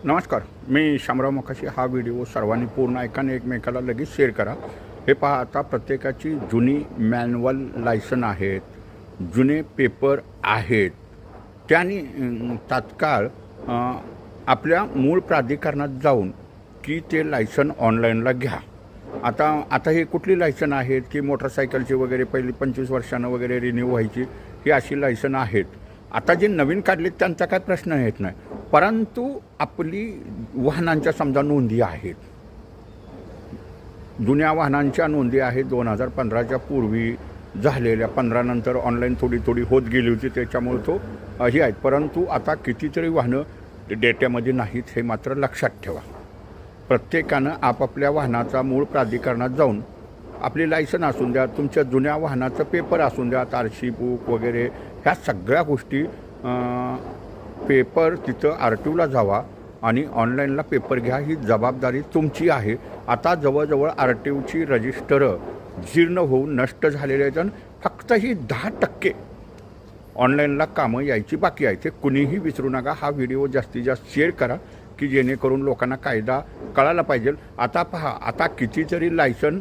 नमस्कार, मी शामराव मोकाशी. हा व्हिडिओ सर्वांनी पूर्ण ऐका आणि एकमेकाला लगेच शेअर करा. हे पहा, आता प्रत्येकाची जुनी मॅन्युअल लायसन आहेत, जुने पेपर आहेत, त्यांनी तात्काळ आपल्या मूळ प्राधिकरणात जाऊन की ते लायसन ऑनलाईनला घ्या. आता हे कुठली लायसन आहेत की मोटरसायकलची वगैरे पहिली 25 वर्षानं वगैरे रिन्यू व्हायची, ही अशी लायसन आहेत. आता जे नवीन काढले त्यांचा काय प्रश्न येत नाही, परंतु आपली वाहनांच्या समजा नोंदी आहेत, जुन्या वाहनांच्या नोंदी आहेत 2015च्या पूर्वी झालेल्या, 15 नंतर ऑनलाईन थोडी होत गेली होती, त्याच्यामुळे तो ही आहेत. परंतु आता कितीतरी वाहनं डेट्यामध्ये नाहीत, हे मात्र लक्षात ठेवा. प्रत्येकानं आपापल्या वाहनाचा मूळ प्राधिकरणात जाऊन आपली लायसन असून द्या, तुमच्या जुन्या वाहनाचं पेपर असून द्या, आरशी बुक वगैरे, ह्या सगळ्या गोष्टी पेपर तिथं RTOला जावा आणि ऑनलाईनला पेपर घ्या. ही जबाबदारी तुमची आहे. आता जवळजवळ RTOची रजिस्टरं जीर्ण होऊन नष्ट झालेले आहेत आणि फक्त ही 10% ऑनलाईनला कामं यायची बाकी आहे. ते कुणीही विसरू नका. हा व्हिडिओ जास्तीत जास्त शेअर करा की जेणेकरून लोकांना कायदा कळायला पाहिजे. आता पहा, आता कितीतरी लायसन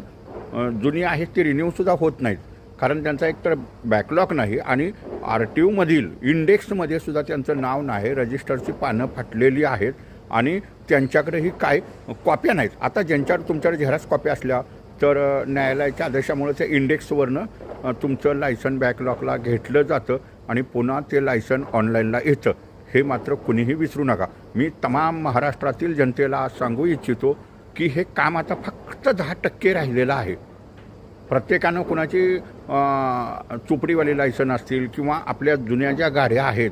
जुनी आहेत ते रिन्यूसुद्धा होत नाहीत, कारण त्यांचा एकतर बॅकलॉग नाही आणि RTOमधील इंडेक्समध्ये सुद्धा त्यांचं नाव नाही, रजिस्टरची पानं फाटलेली आहेत आणि त्यांच्याकडेही काय कॉप्या नाहीत. आता ज्यांच्याकडे तुमच्याकडे झेरॉक्स कॉप्या असल्या तर न्यायालयाच्या आदेशामुळे त्या इंडेक्सवरनं तुमचं लायसन बॅकलॉगला घेतलं जातं आणि पुन्हा ते लायसन ऑनलाईनला येतं. हे मात्र कुणीही विसरू नका. मी तमाम महाराष्ट्रातील जनतेला आज सांगू इच्छितो की हे काम आता फक्त 10% राहिलेलं आहे. प्रत्येकानं कुणाची चोपडीवाली लायसन असतील किंवा आपल्या जुन्या ज्या गाड्या आहेत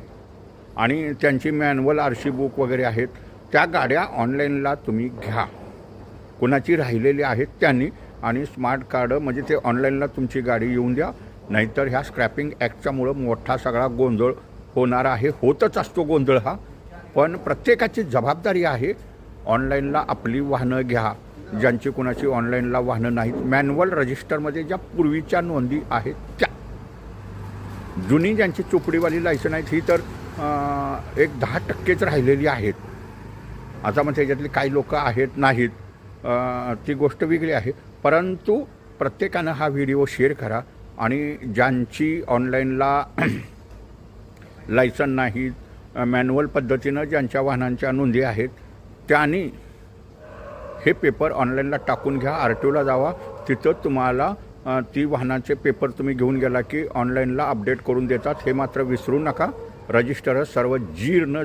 आणि त्यांची मॅन्युअल RC बुक वगैरे आहेत, त्या गाड्या ऑनलाईनला तुम्ही घ्या. कुणाची राहिलेली आहेत त्यांनी, आणि स्मार्ट कार्ड म्हणजे ते ऑनलाईनला तुमची गाडी येऊन द्या. नाहीतर ह्या स्क्रॅपिंग ॲक्टच्यामुळं मोठा सगळा गोंधळ होणार आहे. होतच असतो गोंधळ हा, पण प्रत्येकाची जबाबदारी आहे. ऑनलाईनला आपली वाहनं घ्या. ज्यांची कुणाची ऑनलाईनला वाहनं नाहीत, मॅन्युअल रजिस्टरमध्ये ज्या पूर्वीच्या नोंदी आहेत त्या, जुनी ज्यांची चोपडीवाली लायसन आहेत ही तर एक 10%च राहिलेली आहेत. आता मग त्याच्यातली काही लोक आहेत नाहीत, ती गोष्ट वेगळी आहे. परंतु प्रत्येकानं हा व्हिडिओ शेअर करा आणि ज्यांची ऑनलाईनला लायसन नाहीत, मॅन्युअल पद्धतीनं ज्यांच्या वाहनांच्या नोंदी आहेत, त्यांनी हे पेपर ऑनलाईनला टाकून घ्या. RTOला जावा, तिथं तुम्हाला ती वाहनाचे पेपर तुम्ही घेऊन गेला की ऑनलाईनला अपडेट करून देतात. हे मात्र विसरू नका. रजिस्टर सर्व जीर्ण